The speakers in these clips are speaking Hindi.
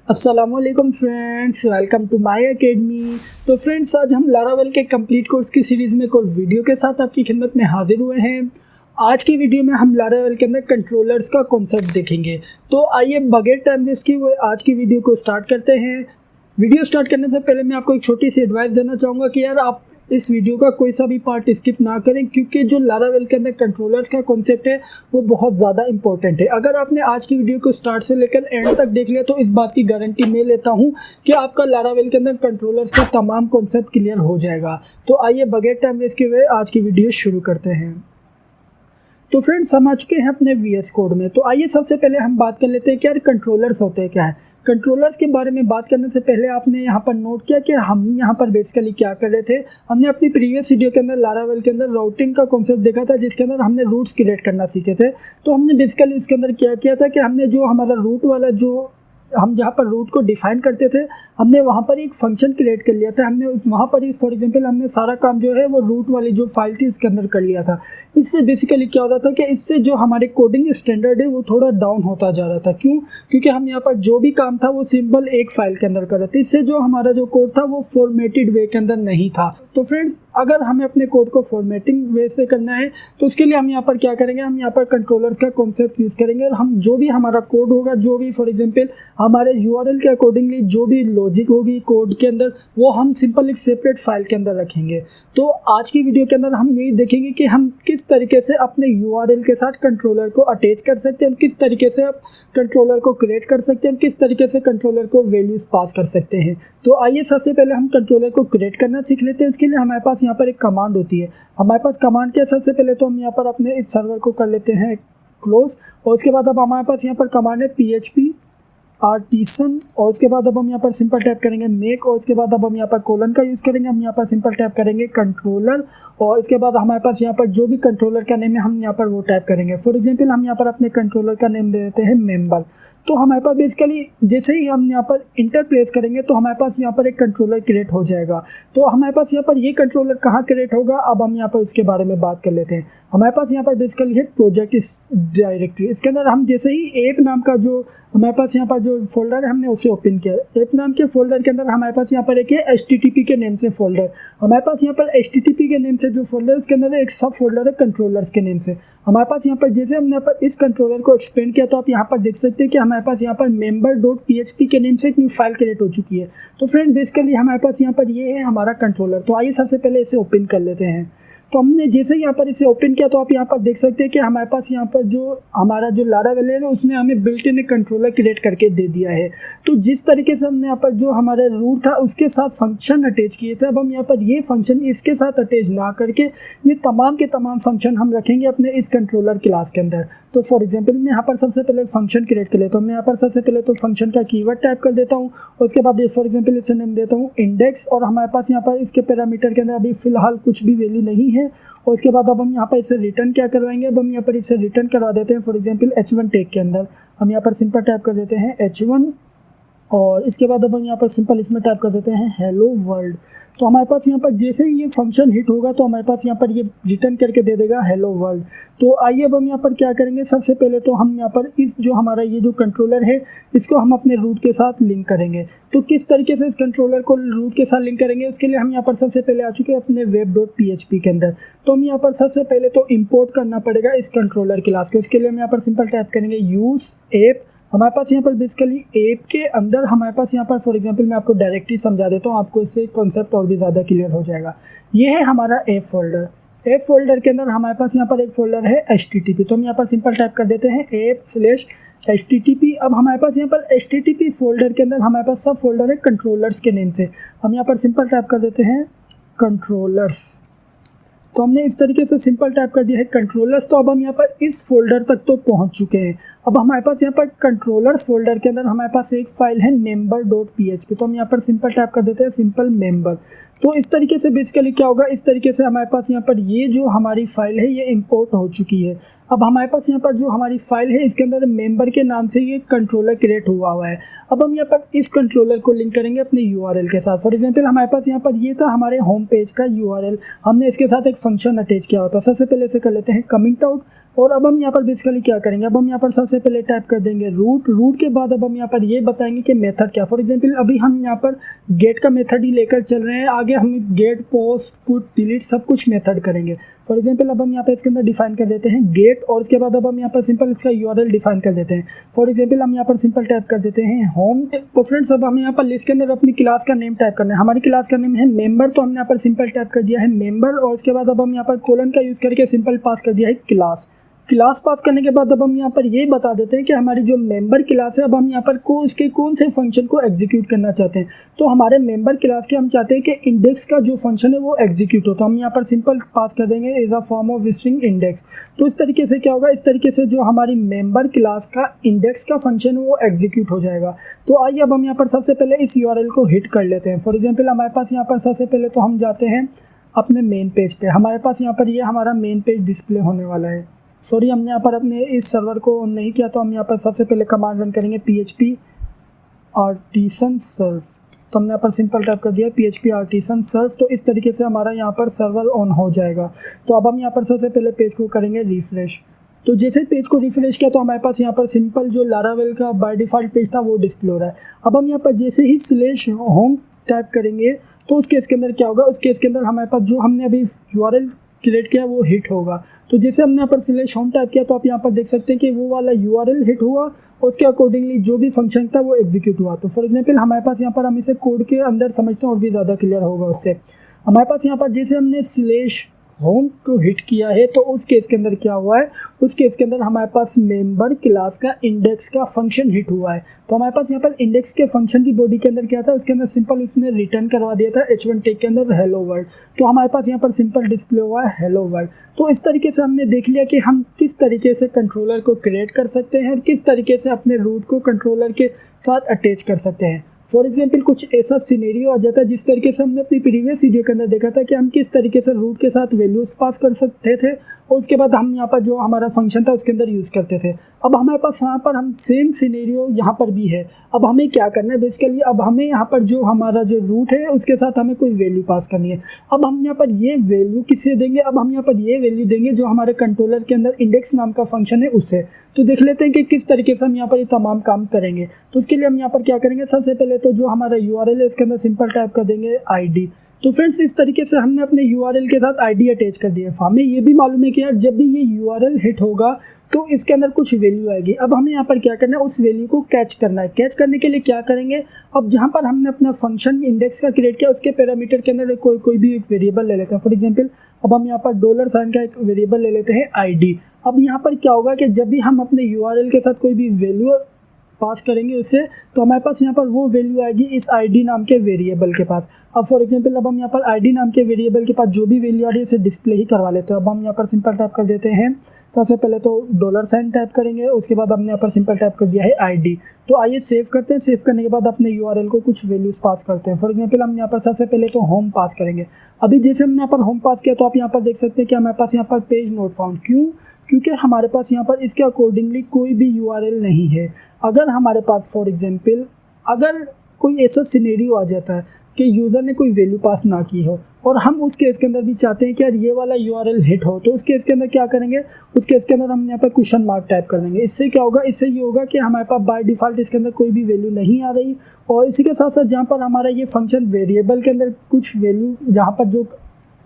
अस्सलामुअलैकुम friends, welcome to my academy. तो फ्रेंड्स, आज हम लारावेल के कंप्लीट कोर्स की सीरीज़ में एक और वीडियो के साथ आपकी खिदमत में हाजिर हुए हैं। आज की वीडियो में हम लारावेल के अंदर कंट्रोलर्स का कॉन्सेप्ट देखेंगे। तो आइए बगैर टाइम वेस्ट किए हुए आज की वीडियो को स्टार्ट करते हैं। वीडियो स्टार्ट करने से पहले मैं आपको एक छोटी सी एडवाइस देना चाहूँगा कि यार आप इस वीडियो का कोई सा भी पार्ट स्किप ना करें, क्योंकि जो लारावेल के अंदर कंट्रोलर्स का कॉन्सेप्ट है वो बहुत ज़्यादा इंपॉर्टेंट है। अगर आपने आज की वीडियो को स्टार्ट से लेकर एंड तक देख लिया तो इस बात की गारंटी मैं लेता हूं कि आपका लारावेल के अंदर कंट्रोलर्स का तमाम कॉन्सेप्ट क्लियर हो जाएगा। तो आइए बगैर टाइम वेस्ट किए हुए आज की वीडियो शुरू करते हैं। तो फ्रेंड्स, हम आ चुके हैं अपने वीएस कोड में। तो आइए सबसे पहले हम बात कर लेते हैं कि यार कंट्रोलर्स होते हैं क्या है। कंट्रोलर्स के बारे में बात करने से पहले आपने यहाँ पर नोट किया कि हम यहाँ पर बेसिकली क्या कर रहे थे। हमने अपनी प्रीवियस वीडियो के अंदर लारावेल के अंदर राउटिंग का कॉन्सेप्ट देखा था, जिसके अंदर हमने रूट्स क्रिएट करना सीखे थे। तो हमने बेसिकली इसके अंदर क्या किया था कि हमने जो हमारा रूट वाला जो हम जहाँ पर रूट को डिफाइन करते थे, हमने वहाँ पर एक फंक्शन क्रिएट कर लिया था। हमने वहाँ पर फॉर एग्जांपल हमने सारा काम जो है वो रूट वाली जो फाइल थी उसके अंदर कर लिया था। इससे बेसिकली क्या हो रहा था कि इससे जो हमारे कोडिंग स्टैंडर्ड है वो थोड़ा डाउन होता जा रहा था। क्यों? क्योंकि हम यहाँ पर जो भी काम था वो सिंपल एक फाइल के अंदर कर रहे थे। इससे जो हमारा जो कोड था वो फॉर्मेटेड वे के अंदर नहीं था। तो फ्रेंड्स, अगर हमें अपने कोड को फॉर्मेटिंग वे से करना है तो उसके लिए हम यहाँ पर क्या करेंगे, हम यहाँ पर कंट्रोलर्स का कॉन्सेप्ट यूज़ करेंगे और हम जो भी हमारा कोड होगा, जो भी फॉर एग्जाम्पल हमारे यूआरएल के अकॉर्डिंगली जो भी लॉजिक होगी कोड के अंदर, वो हम सिंपल एक सेपरेट फाइल के अंदर रखेंगे। तो आज की वीडियो के अंदर हम यही देखेंगे कि हम किस तरीके से अपने यूआरएल के साथ कंट्रोलर को अटैच कर सकते हैं, किस तरीके से आप कंट्रोलर को क्रिएट कर सकते हैं, किस तरीके से कंट्रोलर को वैल्यूज पास कर सकते हैं। तो आइए सबसे पहले हम कंट्रोलर को क्रिएट करना सीख लेते हैं। उसके लिए हमारे पास यहाँ पर एक कमांड होती है। हमारे पास कमांड क्या, सबसे पहले तो हम यहाँ पर अपने इस सर्वर को कर लेते हैं क्लोज, और उसके बाद अब हमारे पास यहाँ पर कमांड है PHP आर्टिसन, और उसके बाद अब हम यहाँ पर सिंपल टैप करेंगे मेक, और उसके बाद अब हम यहाँ पर कोलन का यूज़ करेंगे। हम यहाँ पर सिंपल टैप करेंगे कंट्रोलर, और इसके बाद हमारे पास यहाँ पर जो भी कंट्रोलर का नेम है हम यहाँ पर वो टैप करेंगे। फॉर एग्जांपल हम यहाँ पर अपने कंट्रोलर का नेम दे देते हैं मेंबर। तो हमारे पास बेसिकली जैसे ही हम यहाँ पर इंटर प्रेस करेंगे तो हमारे पास यहाँ पर एक कंट्रोलर क्रिएट हो जाएगा। तो हमारे पास यहाँ पर ये कंट्रोलर कहाँ क्रिएट होगा, अब हम यहाँ पर इसके बारे में बात कर लेते हैं। हमारे पास यहाँ पर बेसिकली है प्रोजेक्ट डायरेक्टरी। इसके अंदर हम जैसे ही एप नाम का जो हमारे पास यहाँ पर जो फोल्डर है हमने उसे ओपन किया। एप नाम के फोल्डर के अंदर हमारे पास यहाँ पर एक है HTTP के नेम से फोल्डर। हमारे पास यहाँ पर HTTP के नेम से जो फोल्डर है उसके अंदर एक सब फोल्डर है कंट्रोलर्स के नेम से। हमारे पास यहाँ पर जैसे हमने यहाँ पर इस कंट्रोलर को एक्सपेंड किया तो आप यहाँ पर देख सकते हैं कि हमारे पास यहाँ पर member.php के नेम से एक न्यू फाइल क्रिएट हो चुकी है। तो फ्रेंड, बेसिकली हमारे पास यहाँ पर ये है हमारा कंट्रोलर। तो आइए सबसे पहले इसे ओपन कर लेते हैं। तो हमने जैसे यहाँ पर इसे ओपन किया तो आप यहाँ पर देख सकते हैं कि हमारे पास यहाँ पर जो हमारा जो लारावेल है उसने हमें बिल्ट इन कंट्रोलर क्रिएट करके दे दिया है। तो जिस तरीके से हमने यहाँ पर जो हमारा रूट था उसके साथ फंक्शन अटैच किए थे, अब हम यहाँ पर ये फंक्शन इसके साथ अटैच ना करके ये तमाम के तमाम फंक्शन हम रखेंगे अपने इस कंट्रोलर क्लास के अंदर। तो फॉर एग्जांपल मैं यहाँ पर सबसे पहले फंक्शन क्रिएट कर लेता हूँ। मैं यहाँ पर सबसे पहले तो फंक्शन का कीवर्ड टाइप कर देता हूँ, उसके बाद फॉर एग्जाम्पल इसे नेम देता हूँ इंडेक्स, और हमारे पास यहाँ पर इसके पैरामीटर के अंदर अभी फिलहाल कुछ भी वैल्यू नहीं है। और उसके बाद अब हम यहाँ पर इसे रिटर्न क्या करवाएंगे, अब हम यहाँ पर इसे रिटर्न करवा देते हैं। फॉर एग्जाम्पल H1 टैग के अंदर हम यहाँ पर सिंपल टाइप कर देते हैं H1, और इसके बाद अब हम यहाँ पर सिंपल इसमें टाइप कर देते हैं हेलो वर्ल्ड। तो हमारे पास यहाँ पर जैसे ही ये फंक्शन हिट होगा तो हमारे पास यहाँ पर ये रिटर्न करके दे देगा हेलो वर्ल्ड। तो आइए अब हम यहाँ पर क्या करेंगे, सबसे पहले तो हम यहाँ पर इस जो हमारा ये जो कंट्रोलर है इसको हम अपने रूट के साथ लिंक करेंगे। तो किस तरीके से इस कंट्रोलर को रूट के साथ लिंक करेंगे, उसके लिए हम यहाँ पर सबसे पहले आ चुके हैं अपने web.php के अंदर। तो हम यहाँ पर सबसे पहले तो इम्पोर्ट करना पड़ेगा इस कंट्रोलर क्लास को। इसके लिए हम यहाँ पर सिंपल टाइप करेंगे यूज एप। हमारे पास यहाँ पर बेसिकली ऐप के अंदर हमारे पास यहाँ पर फॉर एग्जांपल मैं आपको डायरेक्टली समझा देता हूँ, आपको इससे कॉन्सेप्ट और भी ज़्यादा क्लियर हो जाएगा। ये है हमारा ऐप फोल्डर। ऐप फोल्डर के अंदर हमारे पास यहाँ पर एक फोल्डर है HTTP। तो हम यहाँ पर सिंपल टाइप कर देते हैं app/HTTP। अब हमारे पास यहाँ पर HTTP फोल्डर के अंदर हमारे पास सब फोल्डर है कंट्रोलर्स के नेम से। हम यहाँ पर सिंपल टाइप कर देते हैं कंट्रोलर्स। तो हमने इस तरीके से सिंपल टाइप कर दिया है कंट्रोलर्स। तो अब हम यहाँ पर इस फोल्डर तक तो पहुँच चुके हैं। अब हमारे पास यहाँ पर कंट्रोलर्स फोल्डर के अंदर हमारे पास एक फाइल है member.php। तो हम यहाँ पर सिंपल टाइप कर देते हैं सिंपल मेंबर। तो इस तरीके से बेसिकली क्या होगा, इस तरीके से हमारे पास यहाँ पर ये जो हमारी फाइल है ये इम्पोर्ट हो चुकी है। अब हमारे पास यहाँ पर जो हमारी फाइल है इसके अंदर मेंबर के नाम से ये कंट्रोलर क्रिएट हुआ है। अब हम यहाँ पर इस कंट्रोलर को लिंक करेंगे अपने URL के साथ। फॉर एग्जाम्पल हमारे पास यहाँ पर ये था हमारे होम पेज का URL, हमने इसके साथ एक फंक्शन अटैच किया होता है। सबसे पहले इसे कर लेते हैं कमेंट आउट, और अब हम यहाँ पर बेसिकली क्या करेंगे, अब हम यहाँ पर सबसे पहले टाइप कर देंगे रूट के बाद अब हम यहाँ पर ये बताएंगे कि मेथड क्या। फॉर एग्जांपल अभी हम यहाँ पर गेट का मेथड ही लेकर चल रहे हैं, आगे हम गेट, पोस्ट, पुट, डिलीट सब कुछ मेथड करेंगे। फॉर एग्जांपल अब हम यहाँ पर इसके अंदर डिफाइन कर देते हैं गेट, और उसके बाद अब हम यहाँ पर सिंपल इसका यूआरएल डिफाइन कर देते हैं। फॉर एग्जांपल हम यहाँ पर सिंपल टाइप कर देते हैं होम। तो फ्रेंड्स अब हम यहाँ पर लिस्ट के अंदर अपनी क्लास का नेम टाइप करना है। हमारी क्लास का नेम है मेंबर, तो हमने यहाँ पर सिंपल टाइप कर दिया है मेंबर, और उसके बाद अब हम यहाँ पर कोलन का यूज करके सिंपल पास कर दिया है क्लास पास करने के बाद अब हम यहाँ पर ये बता देते हैं कि हमारी जो मेंबर क्लास है, अब हम यहाँ पर इसके कौन से फंक्शन को एग्जीक्यूट करना चाहते हैं। तो हमारे मेंबर क्लास के हम चाहते हैं कि इंडेक्स का जो फंक्शन है वो एग्जीक्यूट हो, तो हम यहाँ पर सिंपल पास कर देंगे is a form of string index. तो इस तरीके से क्या होगा, इस तरीके से जो हमारी मेंबर क्लास का इंडेक्स का फंक्शन है वो एग्जीक्यूट हो जाएगा। तो आइए अब हम यहाँ पर सबसे पहले इस यूआरएल को हिट कर लेते हैं। फॉर एग्जाम्पल हमारे पास यहाँ पर सबसे पहले तो हम जाते हैं अपने मेन पेज पे। हमारे पास यहाँ पर ये हमारा मेन पेज डिस्प्ले होने वाला है। सॉरी, हमने यहाँ पर अपने इस सर्वर को ऑन नहीं किया, तो हम यहाँ पर सबसे पहले कमांड रन करेंगे php artisan सर्व। तो हमने यहाँ पर सिंपल टाइप कर दिया php artisan सर्व। तो इस तरीके से हमारा यहाँ पर सर्वर ऑन हो जाएगा। तो अब हम यहाँ पर सबसे पहले पेज को करेंगे रिफ्रेश। तो जैसे पेज को रिफ्रेश किया तो हमारे पास यहाँ पर सिंपल जो लारावेल का बाय डिफ़ॉल्ट पेज था वो डिस्प्ले हो रहा है। अब हम यहाँ पर जैसे ही /home टाइप करेंगे तो उस केस के अंदर क्या होगा, उस केस के अंदर हमारे पास जो हमने अभी यूआरएल क्रिएट किया वो हिट होगा। तो जैसे हमने यहाँ पर /home टाइप किया तो आप यहाँ पर देख सकते हैं कि वो वाला यूआरएल हिट हुआ, और उसके अकॉर्डिंगली जो भी फंक्शन था वो एग्जीक्यूट हुआ। तो फॉर एग्जांपल हमारे पास यहाँ पर हम इसे कोड के अंदर समझते हैं और भी ज़्यादा क्लियर होगा उससे। हमारे पास यहाँ पर जैसे हमने /home को हिट किया है तो उस केस के अंदर क्या हुआ है, उस केस के अंदर हमारे पास मेंबर क्लास का इंडेक्स का फंक्शन हिट हुआ है। तो हमारे पास यहाँ पर इंडेक्स के फंक्शन की बॉडी के अंदर क्या था, उसके अंदर सिंपल उसने रिटर्न करवा दिया था h1 टैग के अंदर हेलो वर्ल्ड। तो हमारे पास यहाँ पर सिंपल डिस्प्ले हुआ है हेलो वर्ल्ड। तो इस तरीके से हमने देख लिया कि हम किस तरीके से कंट्रोलर को क्रिएट कर सकते हैं और किस तरीके से अपने रूट को कंट्रोलर के साथ अटैच कर सकते हैं। फॉर एग्जाम्पल कुछ ऐसा सिनेरियो आ जाता है जिस तरीके से हमने अपनी प्रीवियस वीडियो के अंदर देखा था कि हम किस तरीके से रूट के साथ वैल्यूज पास कर सकते थे, और उसके बाद हम यहाँ पर जो हमारा फंक्शन था उसके अंदर यूज़ करते थे। अब हमारे पास यहाँ पर हम सेम सिनेरियो यहाँ पर भी है। अब हमें क्या करना है बेसिकली, अब हमें यहाँ पर जो हमारा जो रूट है उसके साथ हमें कोई वैल्यू पास करनी है। अब हम यहाँ पर ये वैल्यू किससे देंगे, अब हम यहाँ पर ये वैल्यू देंगे जो हमारे कंट्रोलर के अंदर इंडेक्स नाम का फंक्शन है उससे। तो देख लेते हैं कि किस तरीके से हम यहाँ पर ये तमाम काम करेंगे। तो उसके लिए हम यहाँ पर क्या करेंगे, सबसे पहले तो जो हमारा यूआरएल है इसके अंदर सिंपल टाइप कर देंगे आईडी। तो फ्रेंड्स इस तरीके से हमने अपने यूआरएल के साथ आईडी अटैच कर दिया है। हमें ये भी मालूम है कि यार जब भी ये यूआरएल हिट होगा तो इसके अंदर कुछ वैल्यू आएगी। अब हमें यहाँ पर क्या करना है, उस वैल्यू को कैच करना है। कैच करने के लिए क्या करेंगे, अब जहाँ पर हमने अपना फंक्शन इंडेक्स का क्रिएट किया उसके पैरामीटर के अंदर कोई भी एक वेरिएबल ले लेते हैं। फॉर एग्जाम्पल अब हम यहाँ पर $साइन का एक वेरिएबल ले लेते हैं आईडी। अब यहाँ पर क्या होगा कि जब भी हम अपने यूआरएल के साथ कोई भी वैल्यू पास करेंगे उससे, तो हमारे पास यहाँ पर वो वैल्यू आएगी इस आईडी नाम के वेरिएबल के पास। अब फॉर एग्जांपल अब हम यहाँ पर आईडी नाम के वेरिएबल के पास जो भी वैल्यू आ रही है इसे डिस्प्ले ही करवा लेते हैं। अब हम यहाँ पर सिंपल टाइप कर देते हैं, सबसे पहले तो $साइन टाइप करेंगे, उसके बाद हमने यहाँ पर सिंपल टाइप कर दिया है आईडी। तो आइए सेव करते हैं। सेव करने के बाद अपने यूआरएल को कुछ वैल्यूज पास करते हैं। फॉर एग्जाम्पल हम यहाँ पर सबसे पहले तो होम पास करेंगे। अभी जैसे हमने यहाँ पर होम पास किया तो आप यहाँ पर देख सकते हैं कि हमारे पास यहाँ पर पेज नॉट फाउंड। क्यों? क्योंकि हमारे पास यहाँ पर इसके अकॉर्डिंगली कोई भी यूआरएल नहीं है। अगर हमारे पास फॉर एग्जाम्पल अगर कोई ऐसा सिनेरियो आ जाता है कि यूज़र ने कोई वैल्यू पास ना की हो और हम उस केस के अंदर भी चाहते हैं कि यार ये वाला यूआरएल हिट हो, तो उस केस के अंदर क्या करेंगे, उस केस के अंदर हम यहाँ पर क्वेश्चन मार्क टाइप कर देंगे। इससे क्या होगा, इससे ये होगा कि हमारे पास बाय डिफ़ॉल्ट इसके अंदर कोई भी वैल्यू नहीं आ रही, और इसी के साथ साथ जहाँ पर हमारा ये फंक्शन वेरिएबल के अंदर कुछ वैल्यू जहाँ पर जो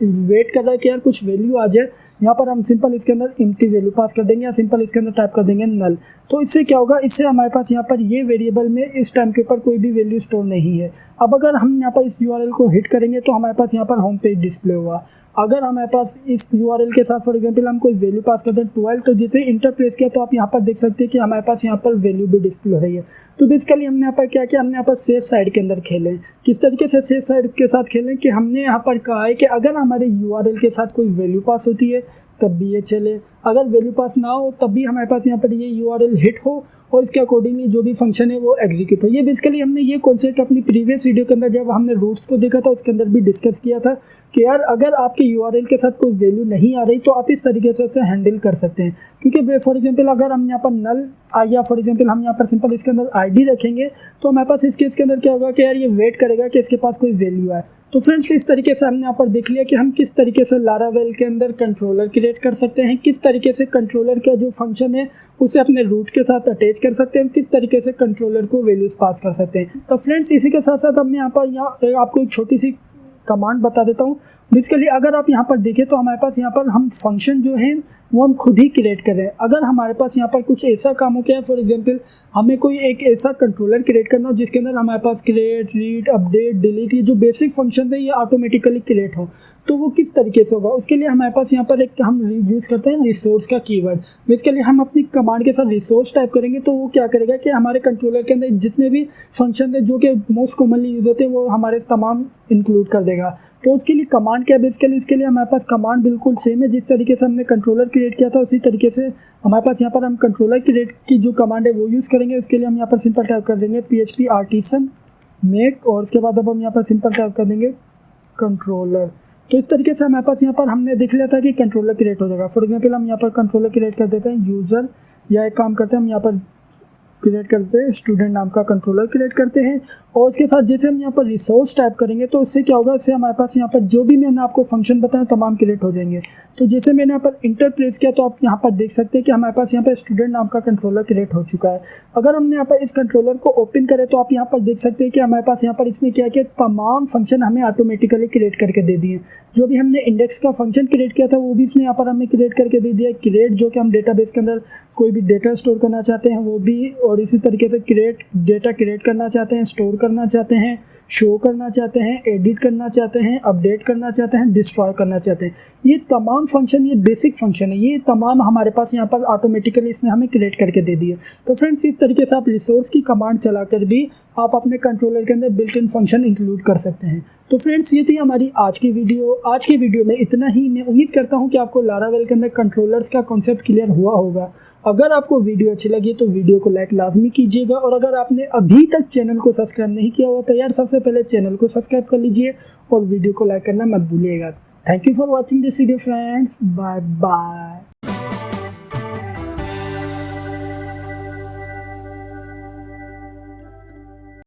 वेट कर रहा है कि यार कुछ वैल्यू आ जाए, यहाँ पर हम सिंपल इसके अंदर एम्प्टी वैल्यू पास कर देंगे या सिंपल इसके अंदर टाइप कर देंगे नल। तो इससे क्या होगा, इससे हमारे पास यहाँ पर ये वेरिएबल में इस टाइम के ऊपर कोई भी वैल्यू स्टोर नहीं है। अब अगर हम यहाँ पर इस यूआरएल को हिट करेंगे तो हमारे पास यहाँ पर होम पेज डिस्प्ले हुआ। अगर हमारे पास इस यूआरएल के साथ फॉर एग्जाम्पल हम कोई वैल्यू पास करते हैं 12, तो जैसे इंटर प्रेस किया तो आप यहाँ पर देख सकते हैं कि हमारे पास यहाँ पर वैल्यू भी डिस्प्ले हो रही है। तो बेसिकली हमने यहाँ पर क्या किया, हमने यहाँ पर सेफ साइड के अंदर खेलें। किस तरीके से सेफ साइड के साथ खेलें कि हमने यहाँ पर कहा है कि अगर हमारे यूआरएल के साथ कोई वैल्यू पास होती है तब भी ये चले, अगर वैल्यू पास ना हो तब भी हमारे पास यहाँ पर ये यूआरएल हिट हो और इसके अकॉर्डिंगली जो भी फंक्शन है वो एग्जीक्यूट हो। ये बेसिकली हमने ये कॉन्सेप्ट अपनी प्रीवियस वीडियो के अंदर जब हमने रूट्स को देखा था उसके अंदर भी डिस्कस किया था कि यार अगर आपके यूआरएल के साथ कोई वैल्यू नहीं आ रही तो आप इस तरीके से उसे हैंडल कर सकते हैं। क्योंकि फॉर एग्जाम्पल अगर हम यहाँ पर नल या फॉर एग्जाम्पल हम यहाँ पर सिंपल इसके अंदर आईडी रखेंगे तो हमारे पास इस केस के अंदर क्या होगा कि यार ये वेट करेगा कि इसके पास कोई वैल्यू आए। तो फ्रेंड्स इस तरीके से हमने यहाँ पर देख लिया कि हम किस तरीके से लारावेल के अंदर कंट्रोलर क्रिएट कर सकते हैं, किस तरीके से कंट्रोलर का जो फंक्शन है उसे अपने रूट के साथ अटैच कर सकते हैं, किस तरीके से कंट्रोलर को वैल्यूज पास कर सकते हैं। तो फ्रेंड्स इसी के साथ साथ हम यहाँ आपको एक छोटी सी कमांड बता देता हूँ। बेसिकली अगर आप यहाँ पर देखें तो हमारे पास यहाँ पर हम फंक्शन जो है वो हम खुद ही क्रिएट कर रहे हैं। अगर हमारे पास यहाँ पर कुछ ऐसा काम हो गया, फॉर एग्जांपल हमें कोई एक ऐसा कंट्रोलर क्रिएट करना हो जिसके अंदर हमारे पास क्रिएट, रीड, अपडेट, डिलीट, ये जो बेसिक फंक्शन है ये ऑटोमेटिकली क्रिएट हो, तो वो किस तरीके से होगा उसके लिए हमारे पास यहाँ पर एक हम यूज़ करते हैं रिसोर्स का कीवर्ड। बेसिकली हम अपनी कमांड के साथ रिसोर्स टाइप करेंगे तो वो क्या करेगा कि हमारे कंट्रोलर के अंदर जितने भी फंक्शन है जो कि मोस्ट कॉमनली यूज होते हैं वो हमारे तमाम इंक्लूड कर देगा। तो उसके लिए कमांड क्या है, बेसिकली इसके लिए हमारे पास कमांड बिल्कुल सेम है। जिस तरीके से हमने कंट्रोलर क्रिएट किया था उसी तरीके से हमारे पास यहाँ पर हम कंट्रोलर क्रिएट की जो कमांड है वो यूज़ करेंगे। उसके लिए हम यहाँ पर सिंपल टाइप कर देंगे PHP आर्टिसन मेक, और उसके बाद अब हम यहाँ पर सिंपल टाइप कर देंगे कंट्रोलर। तो इस तरीके से हमारे पास यहाँ पर हमने देख लिया था कि कंट्रोलर क्रिएट हो जाएगा। फॉर एग्जाम्पल हम यहाँ पर कंट्रोलर क्रिएट कर देते हैं यूज़र, या एक काम करते हैं हम यहाँ पर क्रिएट करते हैं स्टूडेंट नाम का कंट्रोलर क्रिएट करते हैं। और उसके साथ जैसे हम यहाँ पर रिसोर्स टाइप करेंगे तो उससे क्या होगा, इससे हमारे पास यहाँ पर जो भी मैंने आपको फंक्शन बताया तमाम क्रिएट हो जाएंगे। तो जैसे मैंने यहाँ पर इंटर प्रेस किया तो आप यहाँ पर देख सकते हैं कि हमारे पास यहाँ पर स्टूडेंट नाम का कंट्रोलर क्रिएट हो चुका है। अगर हमने यहाँ पर इस कंट्रोलर को ओपन करें तो आप यहाँ पर देख सकते हैं कि हमारे पास यहाँ पर इसने क्या किया, तमाम फंक्शन हमें ऑटोमेटिकली क्रिएट करके दे दिए। जो भी हमने इंडेक्स का फंक्शन क्रिएट किया था वो भी इसने यहाँ पर हमें क्रिएट करके दे दिया। क्रिएट जो कि हम डेटाबेस के अंदर कोई भी डेटा स्टोर करना चाहते हैं वो भी, और इसी तरीके से क्रिएट डेटा क्रिएट करना चाहते हैं, स्टोर करना चाहते हैं, शो करना चाहते हैं, एडिट करना चाहते हैं, अपडेट करना चाहते हैं, डिस्ट्रॉय करना चाहते हैं। ये तमाम फंक्शन, ये बेसिक फंक्शन है, ये तमाम हमारे पास यहाँ पर ऑटोमेटिकली इसने हमें क्रिएट करके दे दिए। तो फ्रेंड्स इस तरीके से आप रिसोर्स की कमांड चलाकर भी आप अपने कंट्रोलर के अंदर बिल्ट इन फंक्शन इंक्लूड कर सकते हैं। तो फ्रेंड्स ये थी हमारी आज की वीडियो। आज की वीडियो में इतना ही। मैं उम्मीद करता हूँ कि आपको लारावेल के अंदर कंट्रोलर्स का कॉन्सेप्ट क्लियर हुआ होगा। अगर आपको वीडियो अच्छी लगी तो वीडियो को लाइक लाजमी कीजिएगा, और अगर आपने अभी तक चैनल को सब्सक्राइब नहीं किया हुआ तो यार सबसे पहले चैनल को सब्सक्राइब कर लीजिए और वीडियो को लाइक करना मत भूलिएगा। Thank you for watching this video friends, bye bye.